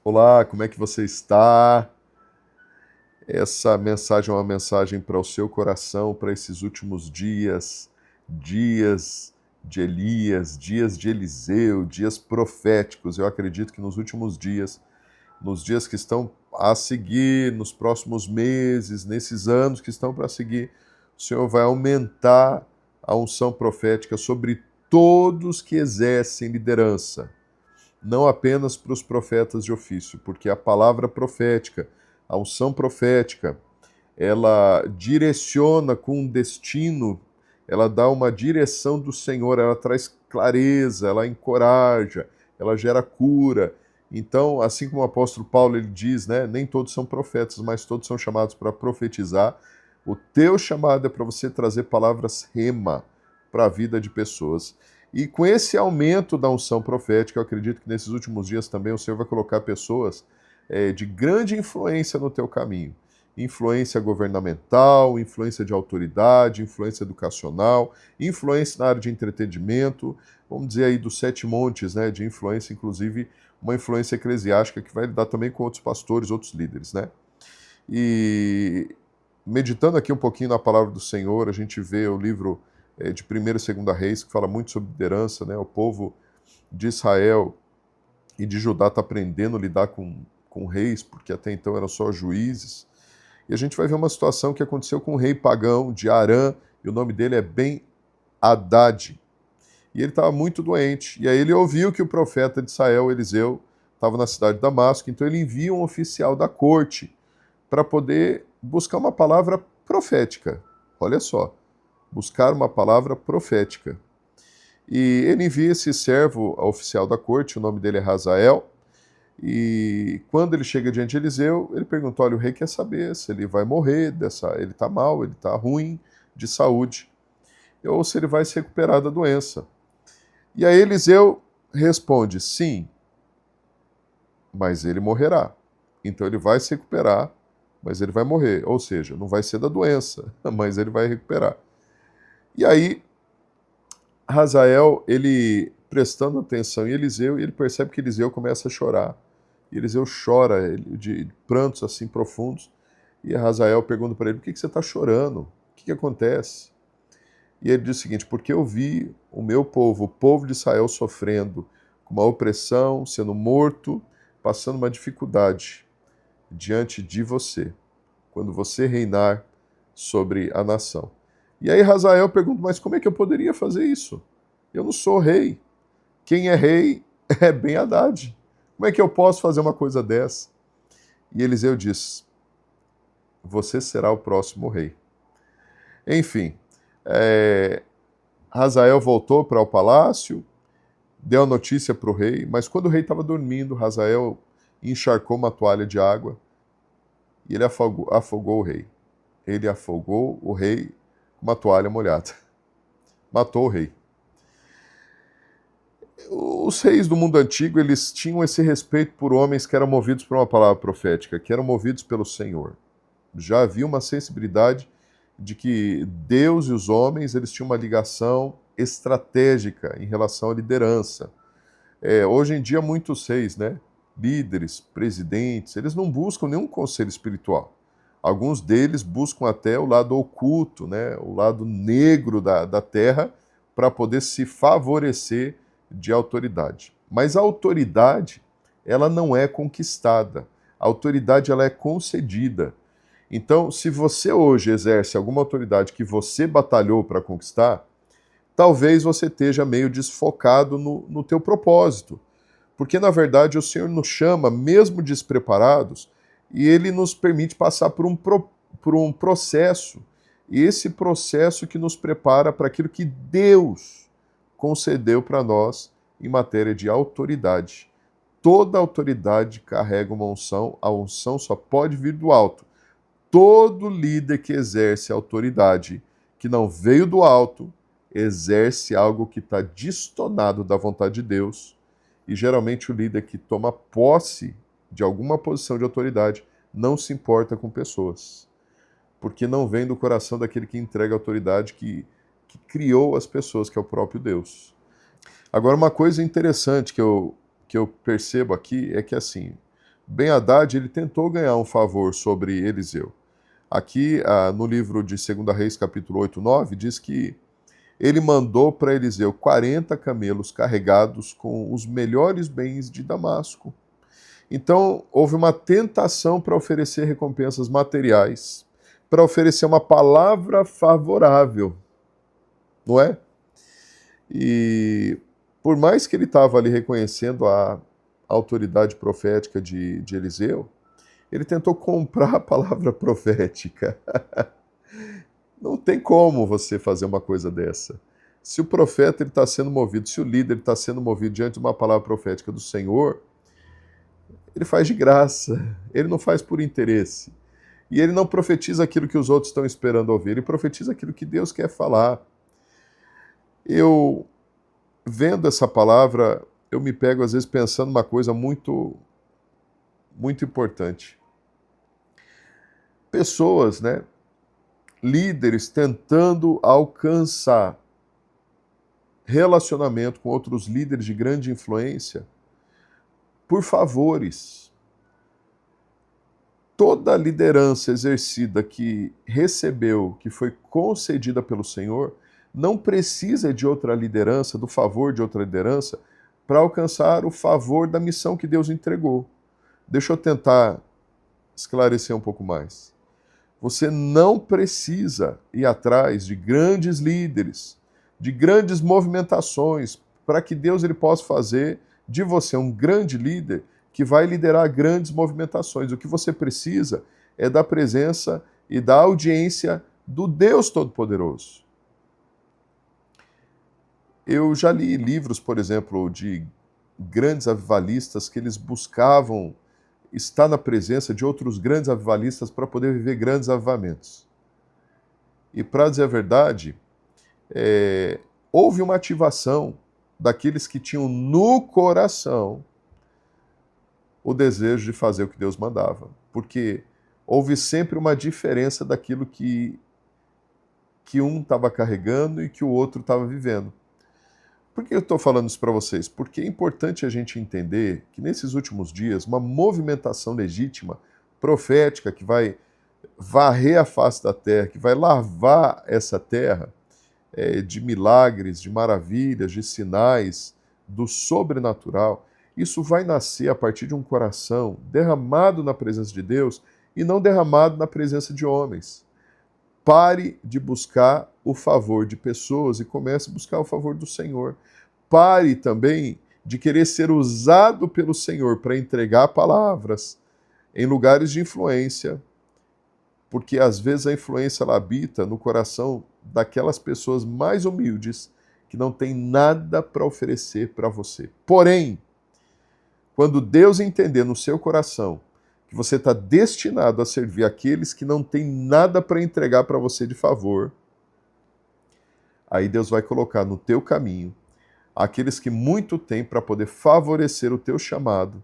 Olá, como é que você está? Essa mensagem é uma mensagem para o seu coração, para esses últimos dias, dias de Elias, dias de Eliseu, dias proféticos. Eu acredito que nos últimos dias, nos dias que estão a seguir, nos próximos meses, nesses anos que estão para seguir, o Senhor vai aumentar a unção profética sobre todos que exercem liderança, não apenas para os profetas de ofício, porque a palavra profética, a unção profética, ela direciona com um destino, ela dá uma direção do Senhor, ela traz clareza, ela encoraja, ela gera cura. Então, assim como o apóstolo Paulo ele diz, né, nem todos são profetas, mas todos são chamados para profetizar. O teu chamado é para você trazer palavras rema para a vida de pessoas. E com esse aumento da unção profética, eu acredito que nesses últimos dias também o Senhor vai colocar pessoas de grande influência no teu caminho. Influência governamental, influência de autoridade, influência educacional, influência na área de entretenimento, vamos dizer aí dos sete montes, né, de influência, inclusive uma influência eclesiástica que vai lidar também com outros pastores, outros líderes, né? E meditando aqui um pouquinho na palavra do Senhor, a gente vê o livro de 1ª e 2ª Reis, que fala muito sobre liderança, né? O povo de Israel e de Judá está aprendendo a lidar com reis, porque até então eram só juízes. E a gente vai ver uma situação que aconteceu com um rei pagão de Arã, e o nome dele é Ben-Hadad. E ele estava muito doente. E aí ele ouviu que o profeta de Israel, Eliseu, estava na cidade de Damasco, então ele envia um oficial da corte para poder buscar uma palavra profética. Olha só, buscar uma palavra profética. E ele envia esse servo ao oficial da corte, o nome dele é Hazael, e quando ele chega diante de Eliseu, ele pergunta: olha, o rei quer saber se ele vai morrer, ele está mal, ele está ruim de saúde, ou se ele vai se recuperar da doença. E aí Eliseu responde: sim, mas ele morrerá. Então ele vai se recuperar, mas ele vai morrer. Ou seja, não vai ser da doença, mas ele vai recuperar. E aí Hazael, ele prestando atenção em Eliseu, e ele percebe que Eliseu começa a chorar. E Eliseu chora de prantos assim profundos. E Hazael pergunta para ele: por que você está chorando? O que acontece? E ele diz o seguinte: porque eu vi o meu povo, o povo de Israel, sofrendo com uma opressão, sendo morto, passando uma dificuldade diante de você, quando você reinar sobre a nação. E aí Hazael pergunta: mas como é que eu poderia fazer isso? Eu não sou rei. Quem é rei é Ben-Hadad. Como é que eu posso fazer uma coisa dessa? E Eliseu diz: você será o próximo rei. Enfim, Hazael voltou para o palácio, deu a notícia para o rei, mas quando o rei estava dormindo, Hazael encharcou uma toalha de água e ele afogou o rei. Ele afogou o rei com uma toalha molhada. Matou o rei. Os reis do mundo antigo, eles tinham esse respeito por homens que eram movidos por uma palavra profética, que eram movidos pelo Senhor. Já havia uma sensibilidade de que Deus e os homens, eles tinham uma ligação estratégica em relação à liderança. Hoje em dia, muitos reis, né, líderes, presidentes, eles não buscam nenhum conselho espiritual. Alguns deles buscam até o lado oculto, né, o lado negro da terra, para poder se favorecer de autoridade. Mas a autoridade, ela não é conquistada. A autoridade, ela é concedida. Então, se você hoje exerce alguma autoridade que você batalhou para conquistar, talvez você esteja meio desfocado no teu propósito. Porque, na verdade, o Senhor nos chama, mesmo despreparados, e Ele nos permite passar por um processo. E esse processo que nos prepara para aquilo que Deus concedeu para nós em matéria de autoridade. Toda autoridade carrega uma unção, a unção só pode vir do alto. Todo líder que exerce autoridade que não veio do alto, exerce algo que está distonado da vontade de Deus. E geralmente o líder que toma posse de alguma posição de autoridade não se importa com pessoas, porque não vem do coração daquele que entrega a autoridade, que criou as pessoas, que é o próprio Deus. Agora, uma coisa interessante que eu percebo aqui é que, assim, Ben-Hadad, ele tentou ganhar um favor sobre Eliseu. Aqui, no livro de 2 Reis, capítulo 8, 9, diz que ele mandou para Eliseu 40 camelos carregados com os melhores bens de Damasco. Então, houve uma tentação para oferecer recompensas materiais, para oferecer uma palavra favorável, não é? E por mais que ele estava ali reconhecendo a autoridade profética de Eliseu, ele tentou comprar a palavra profética. Não tem como você fazer uma coisa dessa. Se o profeta está sendo movido, se o líder está sendo movido diante de uma palavra profética do Senhor, ele faz de graça, ele não faz por interesse. E ele não profetiza aquilo que os outros estão esperando ouvir, ele profetiza aquilo que Deus quer falar. Eu, vendo essa palavra, eu me pego às vezes pensando uma coisa muito, muito importante. Pessoas, né, líderes tentando alcançar relacionamento com outros líderes de grande influência por favores. Toda liderança exercida que recebeu, que foi concedida pelo Senhor, não precisa de outra liderança, do favor de outra liderança, para alcançar o favor da missão que Deus entregou. Deixa eu tentar esclarecer um pouco mais. Você não precisa ir atrás de grandes líderes, de grandes movimentações, para que Deus ele possa fazer de você um grande líder que vai liderar grandes movimentações. O que você precisa é da presença e da audiência do Deus Todo-Poderoso. Eu já li livros, por exemplo, de grandes avivalistas que eles buscavam estar na presença de outros grandes avivalistas para poder viver grandes avivamentos. E para dizer a verdade, houve uma ativação daqueles que tinham no coração o desejo de fazer o que Deus mandava. Porque houve sempre uma diferença daquilo que um estava carregando e que o outro estava vivendo. Por que eu estou falando isso para vocês? Porque é importante a gente entender que nesses últimos dias, uma movimentação legítima, profética, que vai varrer a face da terra, que vai lavar essa terra de milagres, de maravilhas, de sinais, do sobrenatural, isso vai nascer a partir de um coração derramado na presença de Deus e não derramado na presença de homens. Pare de buscar o favor de pessoas e comece a buscar o favor do Senhor. Pare também de querer ser usado pelo Senhor para entregar palavras em lugares de influência, porque às vezes a influência ela habita no coração daquelas pessoas mais humildes que não têm nada para oferecer para você. Porém, quando Deus entender no seu coração que você está destinado a servir aqueles que não têm nada para entregar para você de favor, aí Deus vai colocar no teu caminho aqueles que muito têm para poder favorecer o teu chamado,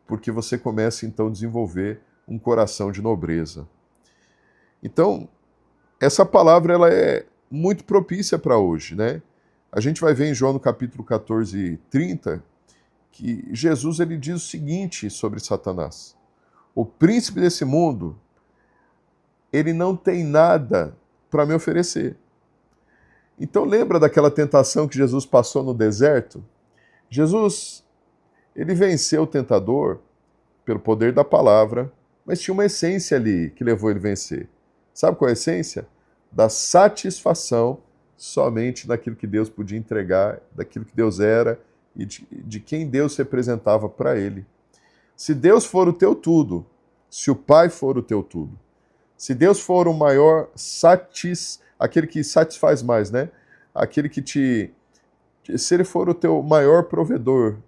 porque você começa então a desenvolver um coração de nobreza. Então, essa palavra ela é muito propícia para hoje, né? A gente vai ver em João no capítulo 14, 30, que Jesus ele diz o seguinte sobre Satanás: o príncipe desse mundo, ele não tem nada para me oferecer. Então lembra daquela tentação que Jesus passou no deserto? Jesus, ele venceu o tentador pelo poder da palavra, mas tinha uma essência ali que levou ele a vencer. Sabe qual é a essência? Da satisfação somente daquilo que Deus podia entregar, daquilo que Deus era e de quem Deus representava para ele. Se Deus for o teu tudo, se o Pai for o teu tudo, se Deus for o maior aquele que satisfaz mais, né? Aquele que se ele for o teu maior provedor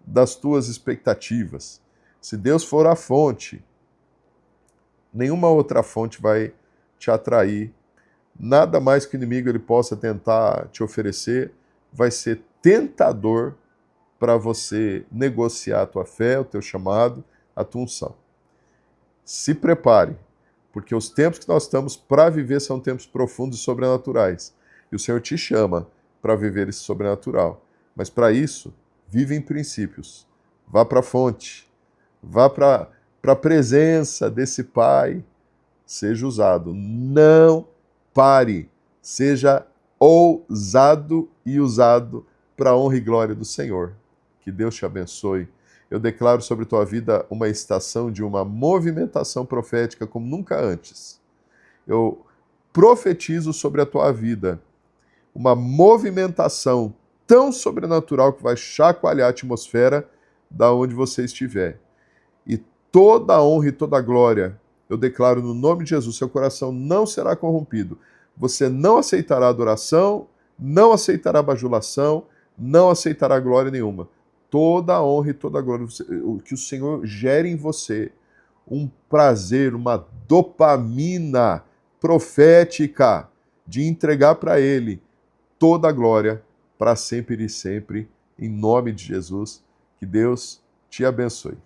das tuas expectativas, se Deus for a fonte, nenhuma outra fonte vai te atrair. Nada mais que o inimigo ele possa tentar te oferecer vai ser tentador para você negociar a tua fé, o teu chamado, a tua unção. Se prepare, porque os tempos que nós estamos para viver são tempos profundos e sobrenaturais. E o Senhor te chama para viver esse sobrenatural. Mas para isso, vive em princípios. Vá para a fonte. Vá para a presença desse Pai. Seja usado. Não pare. Seja ousado e usado para a honra e glória do Senhor. Que Deus te abençoe. Eu declaro sobre tua vida uma estação de uma movimentação profética como nunca antes. Eu profetizo sobre a tua vida uma movimentação tão sobrenatural que vai chacoalhar a atmosfera da onde você estiver. E toda a honra e toda a glória, eu declaro no nome de Jesus, seu coração não será corrompido. Você não aceitará adoração, não aceitará bajulação, não aceitará glória nenhuma. Toda a honra e toda a glória, que o Senhor gere em você um prazer, uma dopamina profética de entregar para Ele toda a glória para sempre e sempre, em nome de Jesus. Que Deus te abençoe.